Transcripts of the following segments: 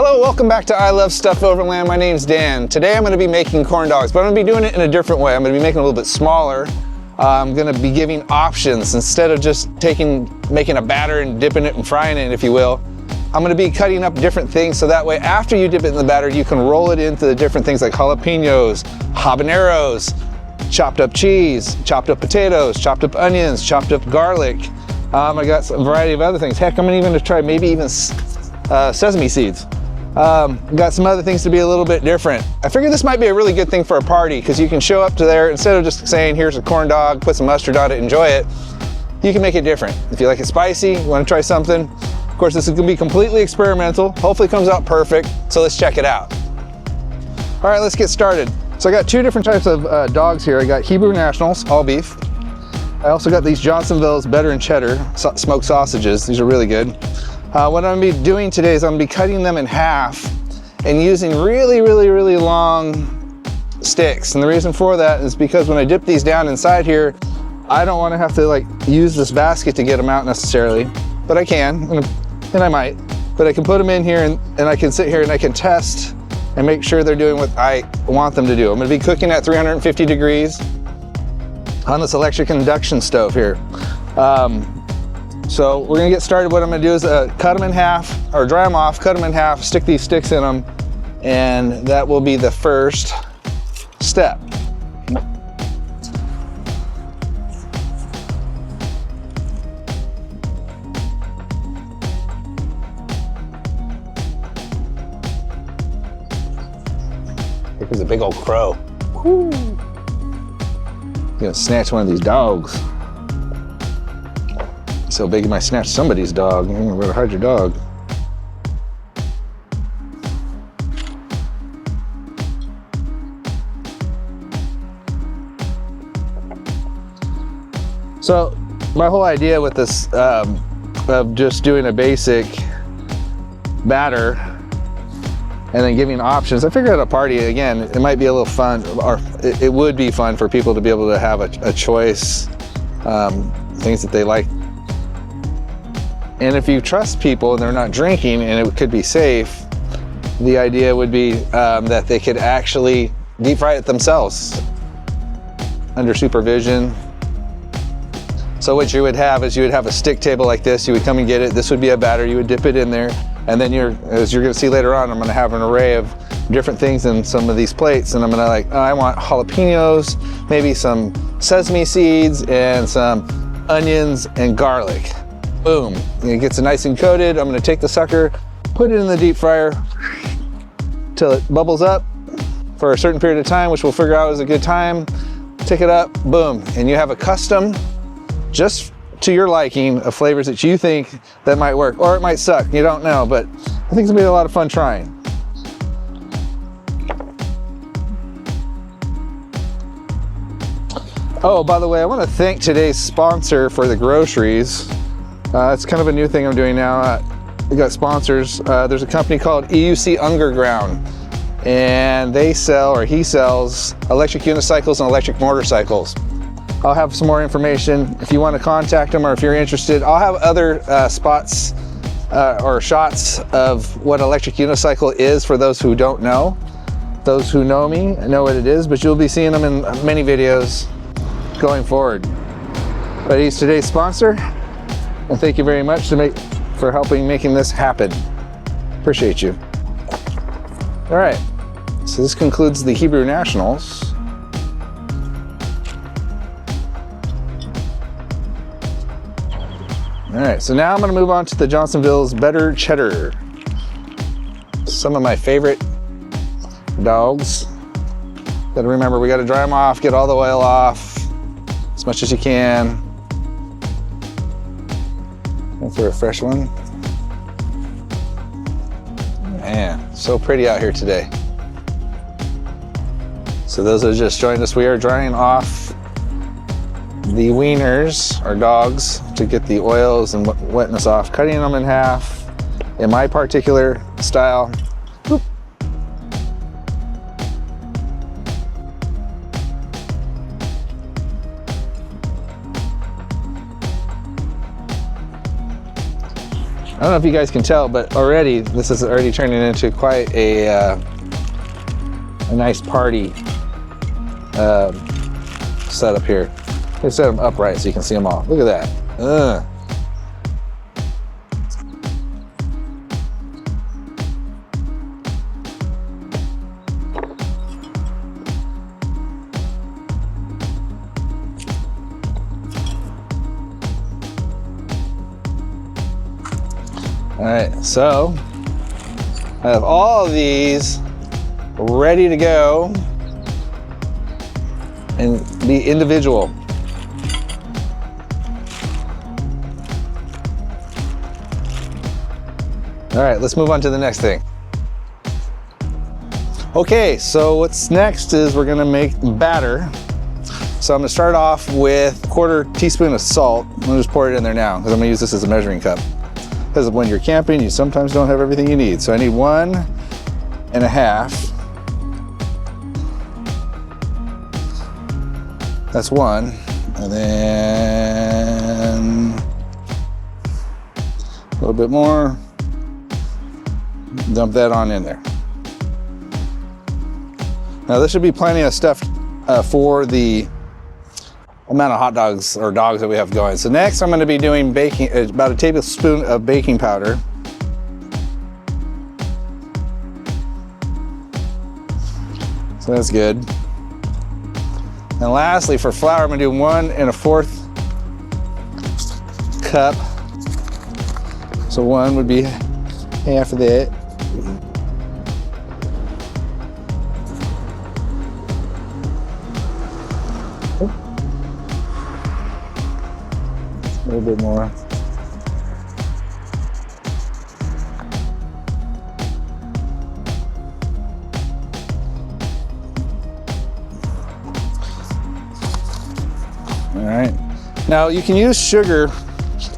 Hello, welcome back to I Love Stuff Overland. My name's Dan. Today I'm going to be making corn dogs, but I'm going to be doing it in a different way. I'm going to be making it a little bit smaller. I'm going to be giving options instead of just making a batter and dipping it and frying it, if you will. I'm going to be cutting up different things so that way after you dip it in the batter, you can roll it into the different things like jalapenos, habaneros, chopped up cheese, chopped up potatoes, chopped up onions, chopped up garlic. I got a variety of other things. Heck, I'm even going to try maybe even sesame seeds. Got some other things to be a little bit different. I figured this might be a really good thing for a party because you can show up to there, instead of just saying, here's a corn dog, put some mustard on it, enjoy it, you can make it different. If you like it spicy, you want to try something. Of course, this is going to be completely experimental. Hopefully it comes out perfect, so let's check it out. All right, let's get started. So I got two different types of dogs here. I got Hebrew Nationals, all beef. I also got these Johnsonville's Better and Cheddar smoked sausages. These are really good. What I'm going to be doing today is I'm going to be cutting them in half and using really long sticks. And the reason for that is because when I dip these down inside here, I don't want to have to use this basket to get them out necessarily, but I can, and I might. But I can put them in here and I can sit here and I can test and make sure they're doing what I want them to do. I'm going to be cooking at 350 degrees on this electric induction stove here. So we're gonna get started. What I'm gonna do is cut them in half, or dry them off, cut them in half, stick these sticks in them, and that will be the first step. Here's a big old crow. Woo. Gonna snatch one of these dogs. So big you might snatch somebody's dog. You better hide your dog. So my whole idea with this of just doing a basic batter and then giving options, I figured at a party, again, it might be a little fun, or it would be fun for people to be able to have a choice, things that they like. And if you trust people and they're not drinking and it could be safe, the idea would be that they could actually deep fry it themselves under supervision. So what you would have is you would have a stick table like this. You would come and get it. This would be a batter. You would dip it in there. And then as you're going to see later on, I'm going to have an array of different things in some of these plates. And I'm going to I want jalapenos, maybe some sesame seeds, and some onions and garlic. Boom, it gets it nice and coated. I'm gonna take the sucker, put it in the deep fryer till it bubbles up for a certain period of time, which we'll figure out is a good time. Take it up, boom, and you have a custom, just to your liking, of flavors that you think that might work, or it might suck, you don't know, but I think it's gonna be a lot of fun trying. Oh, by the way, I wanna thank today's sponsor for the groceries. It's kind of a new thing I'm doing now. We got sponsors. There's a company called EUC Underground, and they sell, or he sells, electric unicycles and electric motorcycles. I'll have some more information if you want to contact them, or if you're interested. I'll have other spots or shots of what electric unicycle is for those who don't know. Those who know me know what it is, but you'll be seeing them in many videos going forward. But he's today's sponsor. And thank you very much for helping making this happen. Appreciate you. All right, so this concludes the Hebrew Nationals. All right, so now I'm gonna move on to the Johnsonville's Better Cheddar. Some of my favorite dogs. Gotta remember, we gotta dry them off, get all the oil off as much as you can. For a fresh one. Man, so pretty out here today. So those that just joined us, we are drying off the wieners, or dogs, to get the oils and wetness off, cutting them in half in my particular style. Boop. I don't know if you guys can tell, but already this is already turning into quite a nice party setup here. Let's set them upright so you can see them all. Look at that. All right, so I have all of these ready to go and be individual. All right, let's move on to the next thing. Okay, so what's next is we're gonna make batter. So I'm gonna start off with a 1/4 teaspoon of salt. I'm gonna just pour it in there now because I'm gonna use this as a measuring cup. Because when you're camping, you sometimes don't have everything you need. So I need 1.5. That's 1. And then a little bit more. Dump that on in there. Now this should be plenty of stuff for the amount of hot dogs or dogs that we have going. So next I'm going to be doing baking, about a tablespoon of baking powder. So that's good. And lastly for flour, I'm going to do 1 1/4 cup. So 1 would be half of that. A little bit more. All right. Now you can use sugar.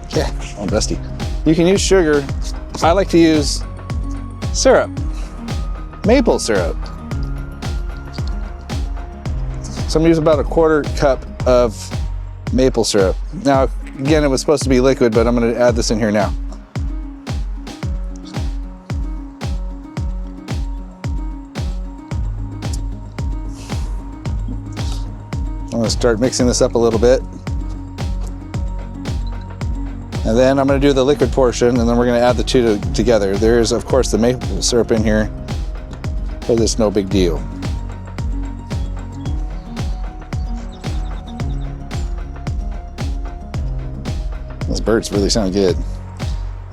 Yeah, all dusty. You can use sugar. I like to use syrup, maple syrup. So I'm gonna use about a 1/4 cup of maple syrup. Now, again, it was supposed to be liquid, but I'm going to add this in here now. I'm going to start mixing this up a little bit. And then I'm going to do the liquid portion, and then we're going to add the two together. There's, of course, the maple syrup in here, but it's no big deal. Those birds really sound good. I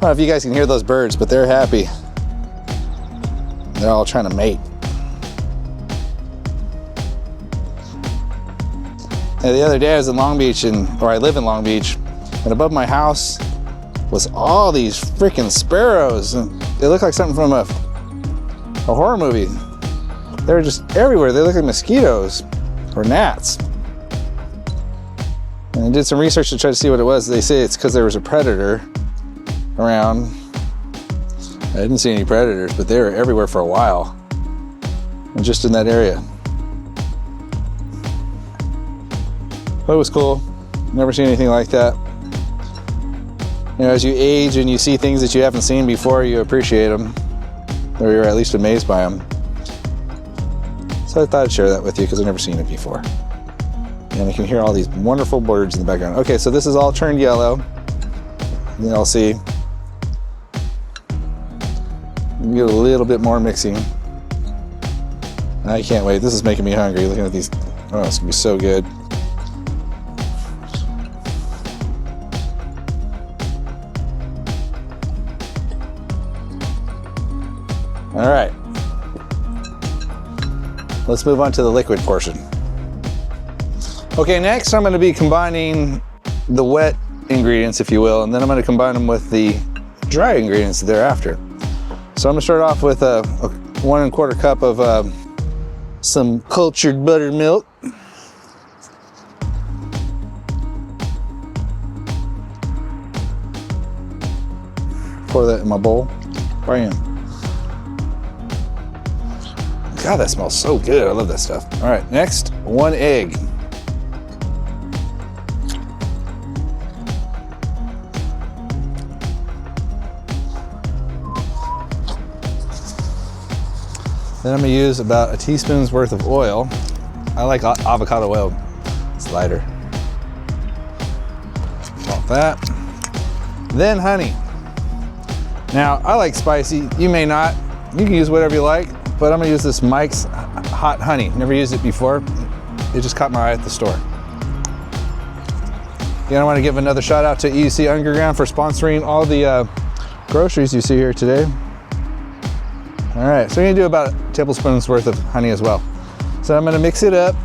don't know if you guys can hear those birds, but they're happy. They're all trying to mate. And the other day I was in Long Beach, or I live in Long Beach, and above my house was all these freaking sparrows. And they looked like something from a horror movie. They were just everywhere. They looked like mosquitoes or gnats. And I did some research to try to see what it was. They say it's because there was a predator around. I didn't see any predators, but they were everywhere for a while. And just in that area. But it was cool. Never seen anything like that. You know, as you age and you see things that you haven't seen before, you appreciate them. Or you're at least amazed by them. So I thought I'd share that with you because I've never seen it before. And you can hear all these wonderful birds in the background. Okay, so this is all turned yellow. You'll see. Get a little bit more mixing. I can't wait. This is making me hungry looking at these. Oh, it's gonna be so good. All right. Let's move on to the liquid portion. Okay, next I'm going to be combining the wet ingredients, if you will, and then I'm going to combine them with the dry ingredients thereafter. So I'm going to start off with a 1 1/4 cup of some cultured buttermilk. Pour that in my bowl. Bam. God, that smells so good. I love that stuff. All right, next, 1 egg. Then I'm gonna use about a teaspoon's worth of oil. I like avocado oil, it's lighter. Salt that. Then honey. Now, I like spicy, you may not. You can use whatever you like, but I'm gonna use this Mike's hot honey. Never used it before. It just caught my eye at the store. Again, I wanna give another shout out to EUC Underground for sponsoring all the groceries you see here today. All right, so we're gonna do about a tablespoon's worth of honey as well. So I'm gonna mix it up.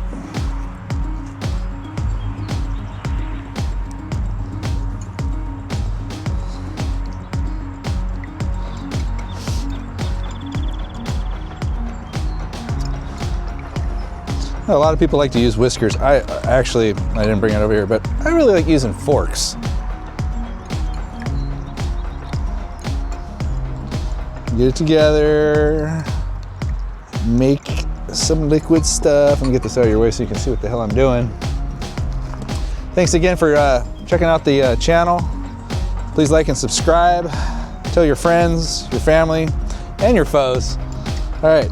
A lot of people like to use whiskers. I didn't bring it over here, but I really like using forks. Get it together, make some liquid stuff. Let me get this out of your way so you can see what the hell I'm doing. Thanks again for checking out the channel. Please like and subscribe. Tell your friends, your family, and your foes. All right.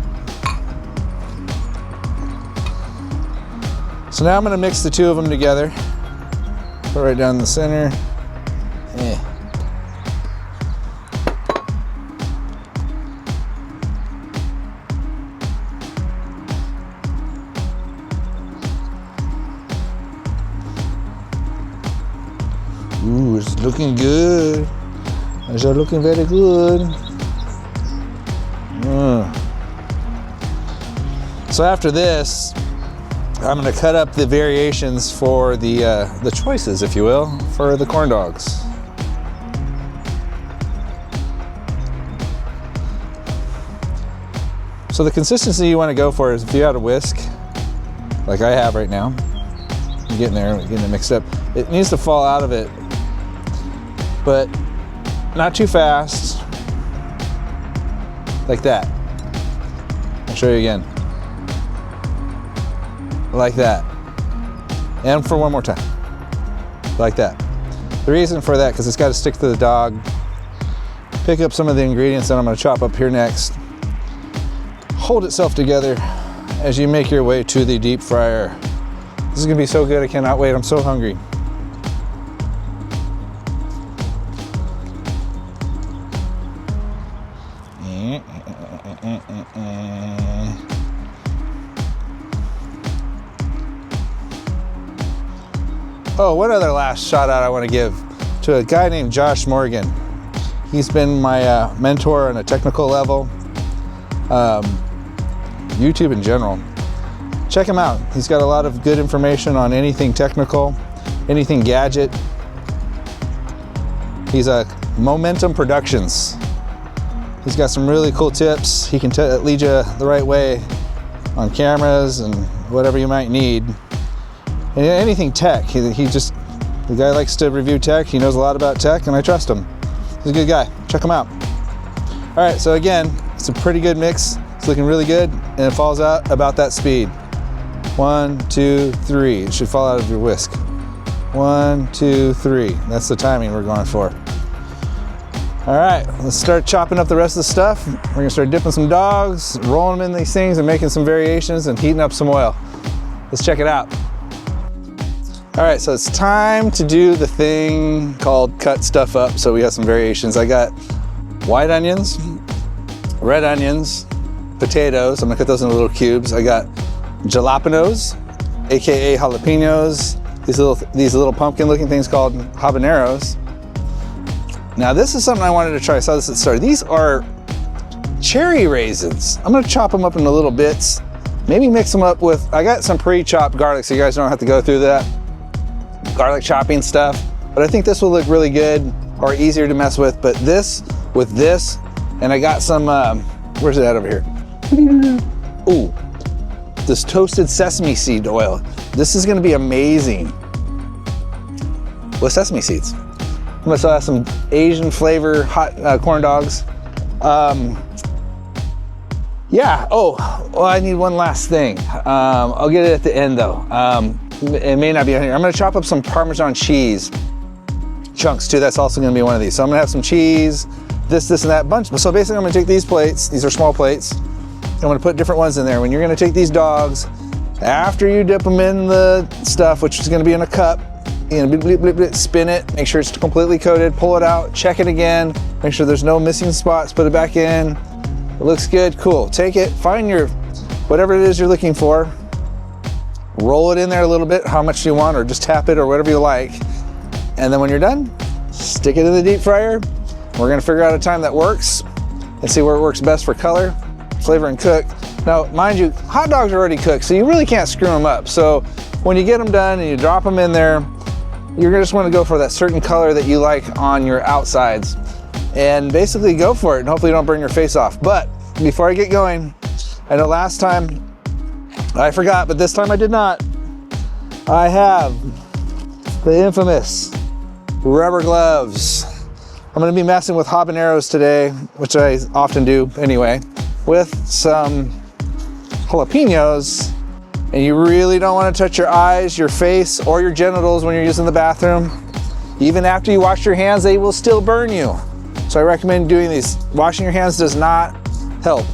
So now I'm gonna mix the two of them together. Put it right down in the center. Ooh, it's looking good. It's looking very good. So after this, I'm gonna cut up the variations for the choices, if you will, for the corn dogs. So the consistency you wanna go for is if you had a whisk, like I have right now, you're getting there, getting it mixed up. It needs to fall out of it, but not too fast, like that. I'll show you again. Like that. And for one more time. Like that. The reason for that, because it's got to stick to the dog. Pick up some of the ingredients that I'm going to chop up here next. Hold itself together as you make your way to the deep fryer. This is going to be so good, I cannot wait. I'm so hungry. Oh, one other last shout out I want to give to a guy named Josh Morgan. He's been my mentor on a technical level, YouTube in general. Check him out. He's got a lot of good information on anything technical, anything gadget. He's a Momentum Productions. He's got some really cool tips. He can lead you the right way on cameras and whatever you might need. And anything tech, the guy likes to review tech. He knows a lot about tech, and I trust him. He's a good guy. Check him out. All right, so again, it's a pretty good mix. It's looking really good, and it falls out about that speed. 1, 2, 3. It should fall out of your whisk. 1, 2, 3. That's the timing we're going for. All right, let's start chopping up the rest of the stuff. We're gonna start dipping some dogs, rolling them in these things, and making some variations and heating up some oil. Let's check it out. All right, so it's time to do the thing called cut stuff up. So we have some variations. I got white onions, red onions, potatoes. I'm gonna cut those into little cubes. I got jalapenos, AKA jalapenos. These little pumpkin looking things called habaneros. Now this is something I wanted to try. I saw this at the store. These are cherry raisins. I'm gonna chop them up into little bits. Maybe mix them up with, I got some pre-chopped garlic so you guys don't have to go through that garlic chopping stuff, but I think this will look really good or easier to mess with. But this with this, and I got some, where's it at over here? Ooh, this toasted sesame seed oil. This is gonna be amazing with sesame seeds. I'm gonna still have some Asian flavor hot corn dogs. Yeah, oh, well, I need one last thing. I'll get it at the end though. It may not be on here. I'm gonna chop up some Parmesan cheese chunks too. That's also gonna be one of these. So I'm gonna have some cheese, this and that bunch. So basically I'm gonna take these plates, these are small plates. I'm gonna put different ones in there. When you're gonna take these dogs, after you dip them in the stuff, which is gonna be in a cup, you know, bleep, bleep, bleep, spin it, make sure it's completely coated, pull it out, check it again, make sure there's no missing spots, put it back in. It looks good, cool. Take it, find your, whatever it is you're looking for, roll it in there a little bit, how much you want, or just tap it or whatever you like. And then when you're done, stick it in the deep fryer. We're gonna figure out a time that works and see where it works best for color, flavor, and cook. Now, mind you, hot dogs are already cooked, so you really can't screw them up. So when you get them done and you drop them in there, you're gonna just wanna go for that certain color that you like on your outsides. And basically go for it, and hopefully you don't burn your face off. But before I get going, I know last time I forgot, but this time I did not. I have the infamous rubber gloves. I'm gonna be messing with habaneros today, which I often do anyway, with some jalapenos. And you really don't want to touch your eyes, your face, or your genitals when you're using the bathroom. Even after you wash your hands, they will still burn you. So I recommend doing these. Washing your hands does not help.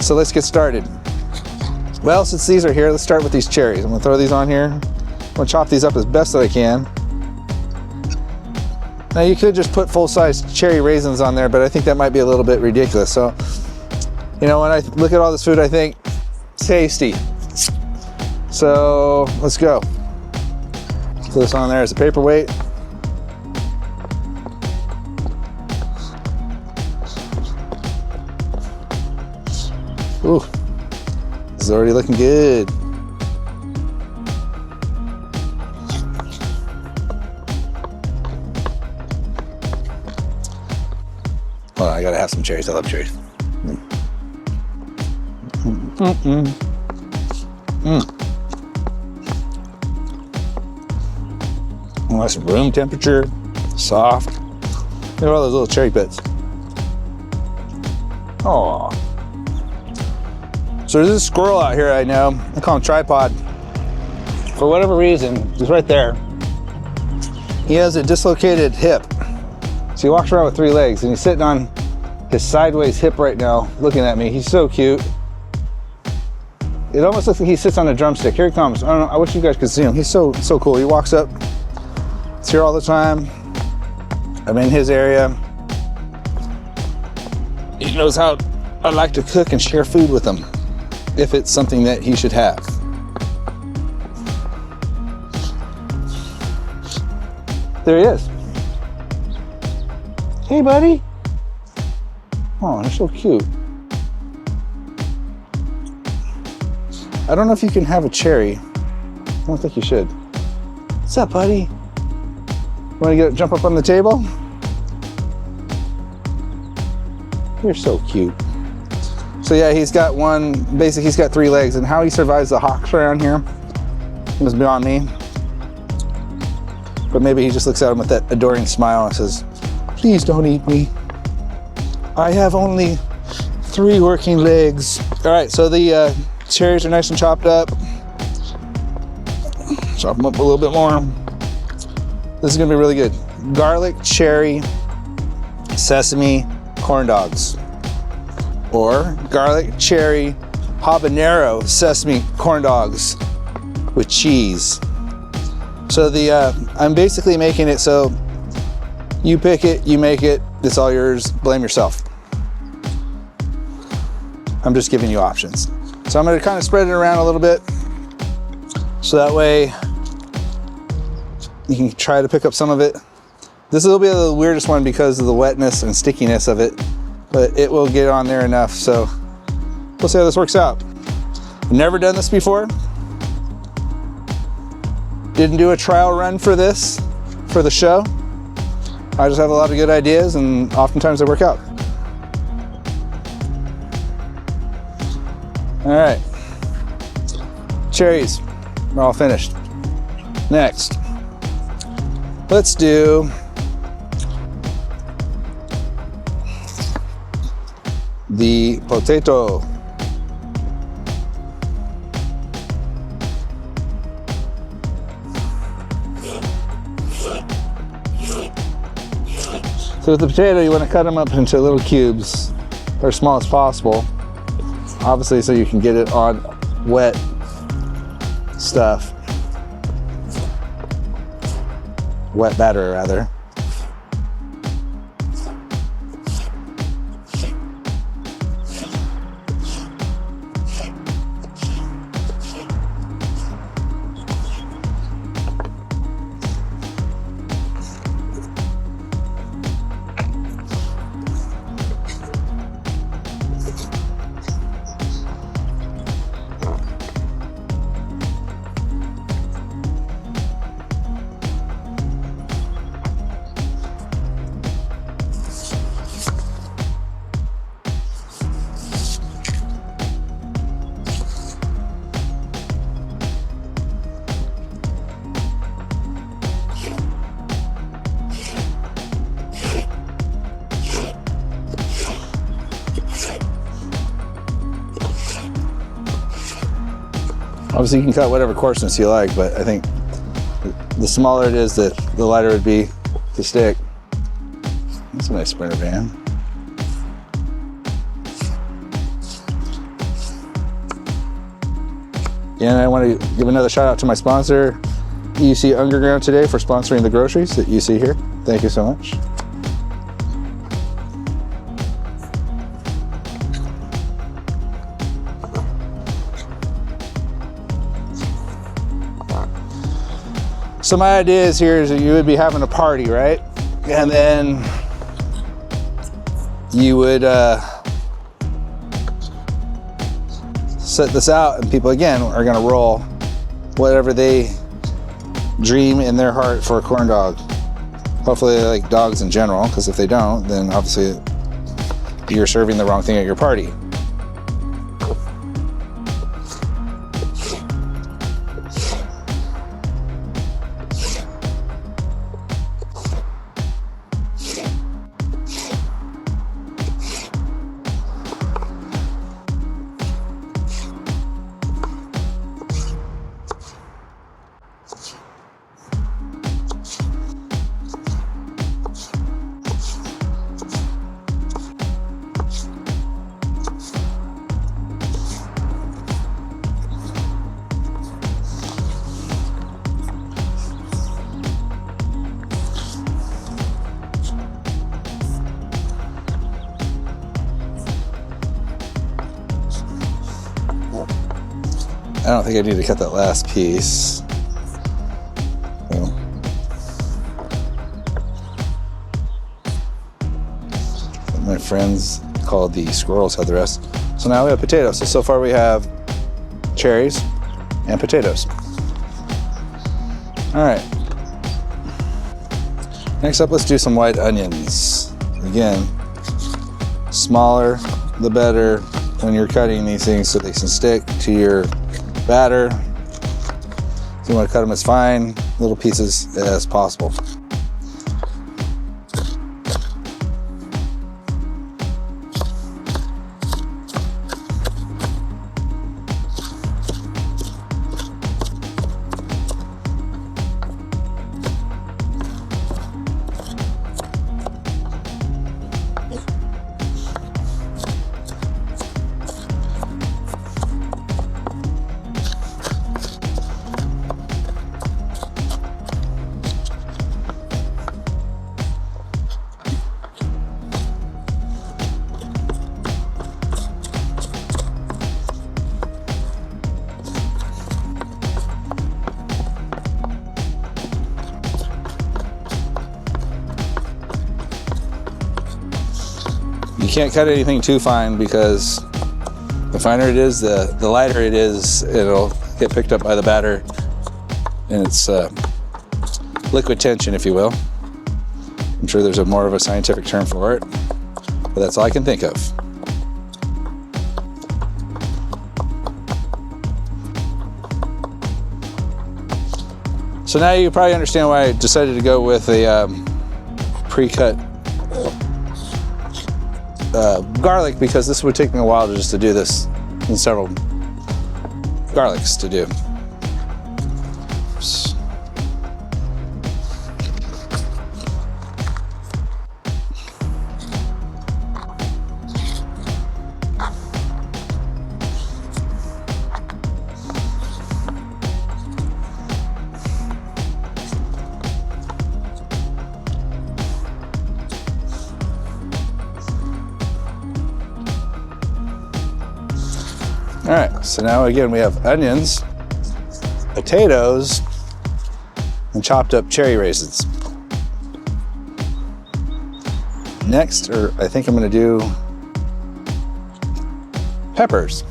So let's get started. Well, since these are here, let's start with these cherries. I'm gonna throw these on here. I'm gonna chop these up as best that I can. Now you could just put full-size cherry raisins on there, but I think that might be a little bit ridiculous. So, you know, when I look at all this food, I think tasty. So let's go. Put this on there as a paperweight. Ooh, this is already looking good. Well, I gotta have some cherries. I love cherries. Oh, that's room temperature, soft. Look at all those little cherry bits. Oh. So there's this squirrel out here I know. I call him Tripod. For whatever reason, he's right there. He has a dislocated hip. So he walks around with 3 legs, and he's sitting on his sideways hip right now, looking at me. He's so cute. It almost looks like he sits on a drumstick. Here he comes. I don't know, I wish you guys could see him. He's so cool. He walks up. He's here all the time. I'm in his area. He knows how I like to cook and share food with him, if it's something that he should have. There he is. Hey, buddy. Oh, they're so cute. I don't know if you can have a cherry. I don't think you should. What's up, buddy? Want to jump up on the table? You're so cute. So yeah, he's got he's got 3 legs, and how he survives the hawks around here is beyond me. But maybe he just looks at him with that adoring smile and says, please don't eat me. I have only 3 working legs. All right, so the cherries are nice and chopped up. Chop them up a little bit more. This is gonna be really good. Garlic, cherry, sesame, corn dogs. Or garlic, cherry, habanero, sesame, corn dogs with cheese. So I'm basically making it so you pick it, you make it, it's all yours, blame yourself. I'm just giving you options. So I'm gonna kind of spread it around a little bit so that way you can try to pick up some of it. This will be the weirdest one because of the wetness and stickiness of it, but it will get on there enough, so we'll see how this works out. I've never done this before. Didn't do a trial run for this, for the show. I just have a lot of good ideas, and oftentimes they work out. All right, cherries are all finished. Next, let's do the potato. So with the potato, you want to cut them up into little cubes, or as small as possible. obviously so you can get it on wet stuff. Wet batter rather. Obviously you can cut whatever coarseness you like, but I think the smaller it is, the lighter it would be to stick. That's a nice Sprinter van. And I want to give another shout out to my sponsor, EUC Underground, today for sponsoring the groceries that you see here. Thank you so much. So my idea is here is that you would be having a party, right? And then you would set this out, and people again are gonna roll whatever they dream in their heart for a corn dog. Hopefully they like dogs in general, because if they don't, then obviously you're serving the wrong thing at your party. I don't think I need to cut that last piece. Well, my friends called the squirrels had the rest. So now we have potatoes. So far we have cherries and potatoes. All right. Next up, let's do some white onions. Again, smaller the better when you're cutting these things so they can stick to your batter. So you want to cut them as fine little pieces as possible. You can't cut anything too fine, because the finer it is, the lighter it is, it'll get picked up by the batter, and it's liquid tension, if you will. I'm sure there's more of a scientific term for it, but that's all I can think of. So now you probably understand why I decided to go with a pre-cut garlic, because this would take me a while to do this, and several garlics to do. Oops. All right, so now again, we have onions, potatoes, and chopped up cherry raisins. Next, or I think I'm gonna do peppers.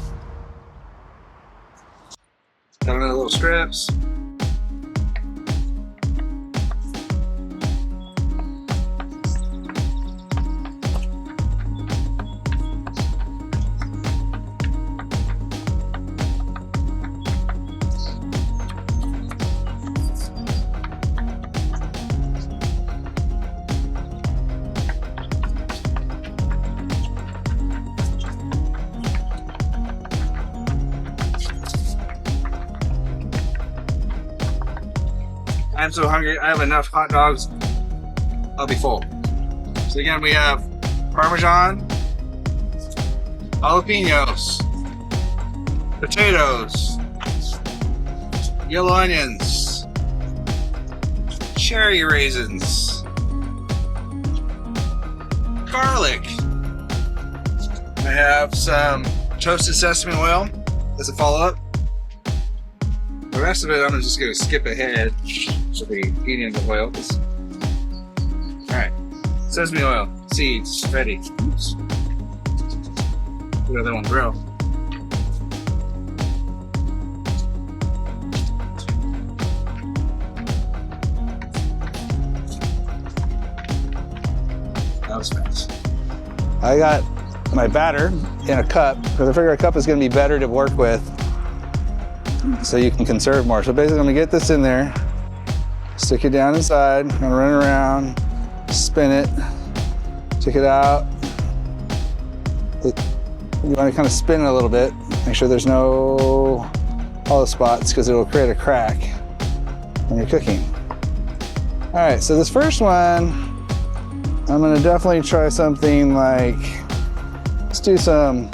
Cut them into little strips. I'm so hungry, I have enough hot dogs, I'll be full. So again, we have Parmesan, jalapenos, potatoes, yellow onions, cherry raisins, garlic. I have some toasted sesame oil as a follow-up. The rest of it, I'm just gonna skip ahead. Should be eating the oil. Alright, sesame oil, seeds, ready. Oops. Let that one grow. That was fast. I got my batter in a cup because I figure a cup is going to be better to work with so you can conserve more. So basically I'm going to get this in there, stick it down inside, I'm going to run around, spin it, take it out. You want to kind of spin it a little bit, make sure there's no hollow spots because it'll create a crack when you're cooking. All right, so this first one, I'm going to definitely try something like, let's do some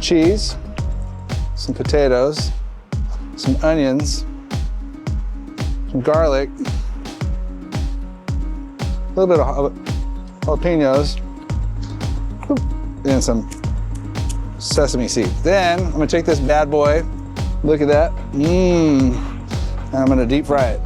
cheese, some potatoes, some onions, some garlic, a little bit of jalapenos, and some sesame seeds. Then I'm gonna take this bad boy, look at that, and I'm gonna deep fry it.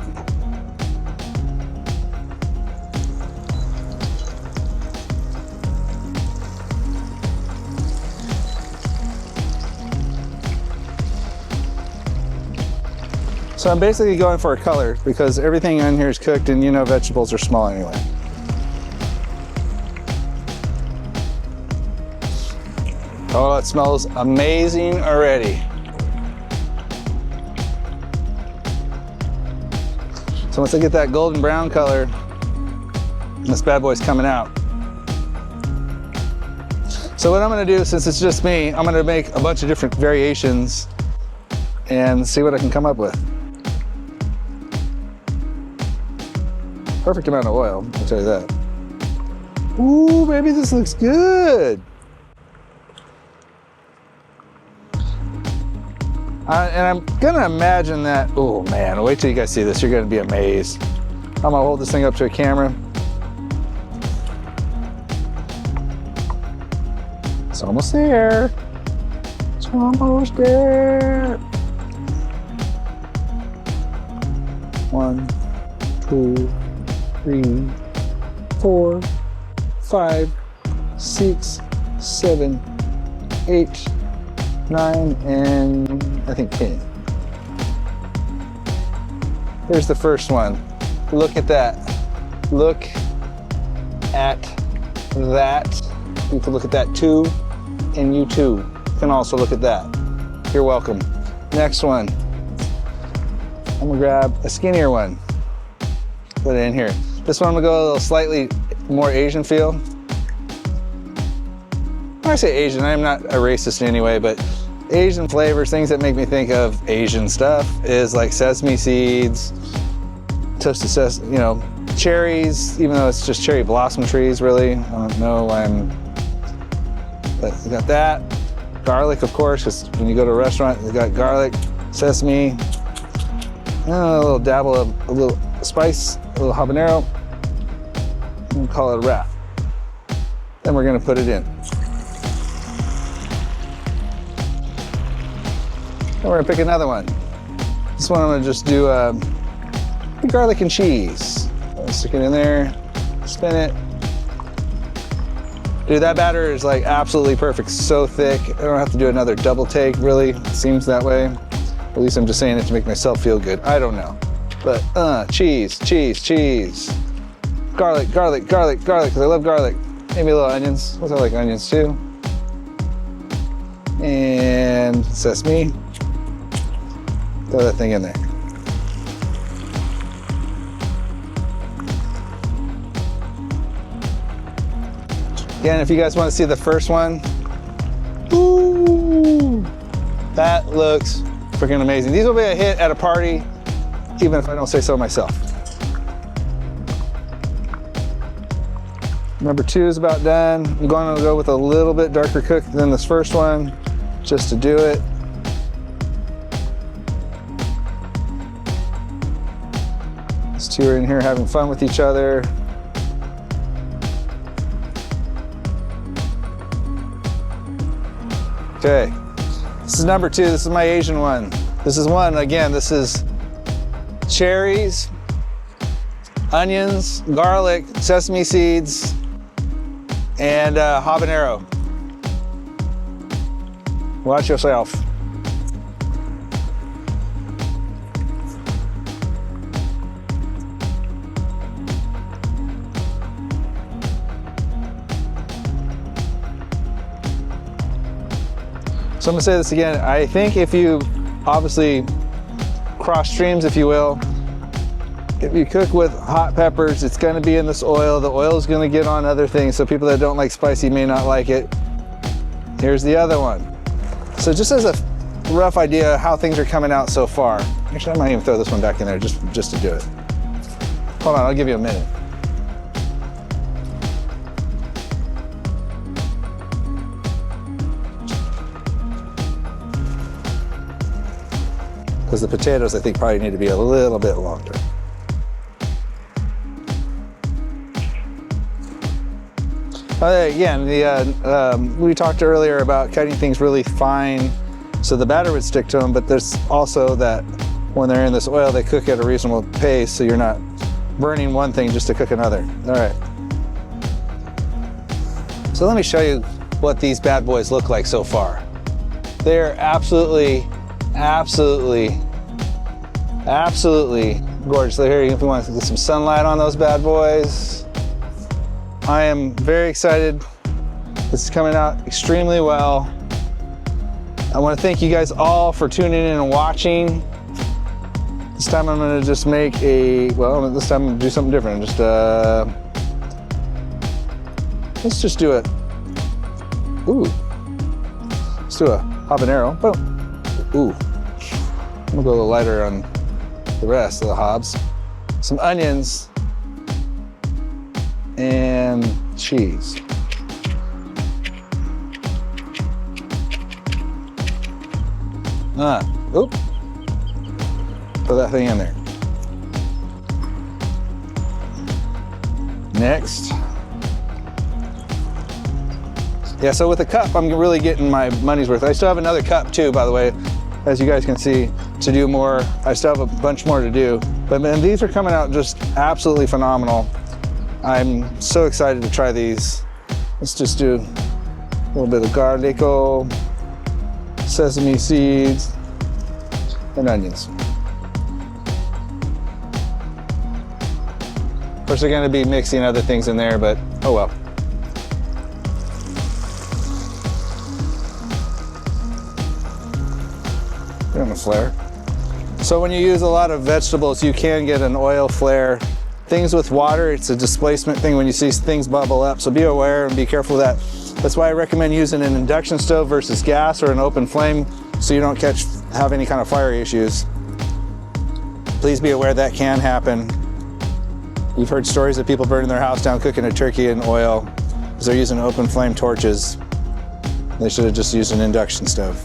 So I'm basically going for a color because everything on here is cooked and you know vegetables are small anyway. Oh, it smells amazing already. So once I get that golden brown color, this bad boy's coming out. So what I'm gonna do, since it's just me, I'm gonna make a bunch of different variations and see what I can come up with. Perfect amount of oil, I'll tell you that. Ooh, baby, this looks good. And I'm gonna imagine that, oh man, wait till you guys see this, you're gonna be amazed. I'm gonna hold this thing up to a camera. It's almost there. It's almost there. 1, 2, 3, 4, 5, 6, 7, 8, 9, and I think 10. Here's the first one. Look at that. Look at that. You can look at that too, and you too can also look at that. You're welcome. Next one. I'm gonna grab a skinnier one. Put it in here. This one I'm gonna go a little slightly more Asian feel. When I say Asian, I'm not a racist in any way, but Asian flavors, things that make me think of Asian stuff is like sesame seeds, toasted sesame, you know, cherries, even though it's just cherry blossom trees, really. I don't know why but we got that. Garlic, of course, because when you go to a restaurant, they got garlic, sesame, and a little dabble of a little spice, a little habanero, and call it a wrap. Then we're gonna put it in. we're gonna pick another one. This one I'm gonna just do garlic and cheese. Stick it in there, spin it. Dude, that batter is like absolutely perfect, so thick. I don't have to do another double take, really. It seems that way. At least I'm just saying it to make myself feel good. I don't know. But cheese, cheese, cheese. Garlic, garlic, garlic, garlic, because I love garlic. Maybe a little onions, because I like onions too. And sesame. Throw that thing in there. Again, if you guys want to see the first one, ooh, that looks freaking amazing. These will be a hit at a party, even if I don't say so myself. Number 2 is about done. I'm going to go with a little bit darker cook than this first one, just to do it. These two are in here having fun with each other. Okay, this is number 2. This is my Asian one. This is one, again, this is cherries, onions, garlic, sesame seeds, and habanero. Watch yourself. So I'm gonna say this again. I think if you obviously cross streams, if you will, if you cook with hot peppers, it's gonna be in this oil. The oil is gonna get on other things. So people that don't like spicy may not like it. Here's the other one. So just as a rough idea how things are coming out so far. Actually, I might even throw this one back in there just to do it. Hold on, I'll give you a minute. Because the potatoes, I think, probably need to be a little bit longer. Again, we talked earlier about cutting things really fine so the batter would stick to them, but there's also that when they're in this oil, they cook at a reasonable pace so you're not burning one thing just to cook another. All right. So let me show you what these bad boys look like so far. They're absolutely gorgeous. So here, if you want to get some sunlight on those bad boys. I am very excited. This is coming out extremely well. I want to thank you guys all for tuning in and watching. This time I'm going to just make this time I'm going to do something different. Let's just do it. Ooh. Let's do a habanero. Boom. Ooh. I'm gonna go a little lighter on the rest of the hobs. Some onions and cheese. Oop. Put that thing in there. Next. Yeah, so with the cup, I'm really getting my money's worth. I still have another cup too, by the way, as you guys can see, to do more. I still have a bunch more to do, but man, these are coming out just absolutely phenomenal. I'm so excited to try these. Let's just do a little bit of garlico, sesame seeds, and onions. Of course, they're gonna be mixing other things in there, but oh well. On a flare. So when you use a lot of vegetables, you can get an oil flare. Things with water, it's a displacement thing when you see things bubble up. So be aware and be careful of that. That's why I recommend using an induction stove versus gas or an open flame so you don't have any kind of fire issues. Please be aware that can happen. You've heard stories of people burning their house down cooking a turkey in oil because they're using open flame torches. They should have just used an induction stove.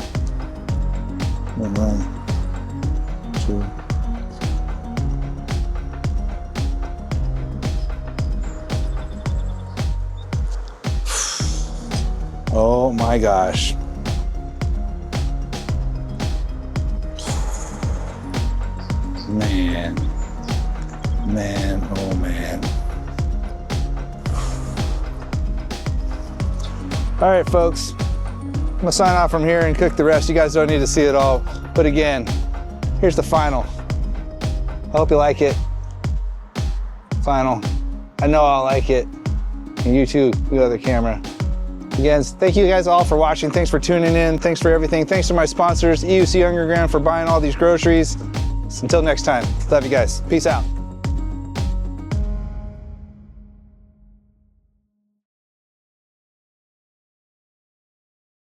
1, 2. Oh my gosh. Man, oh man. All right, folks, I'm gonna sign off from here and cook the rest. You guys don't need to see it all, but again, here's the final. I hope you like it. Final. I know I'll like it. And you too, the other camera. Again, thank you guys all for watching. Thanks for tuning in. Thanks for everything. Thanks to my sponsors, EUC Underground, for buying all these groceries. Until next time, love you guys. Peace out.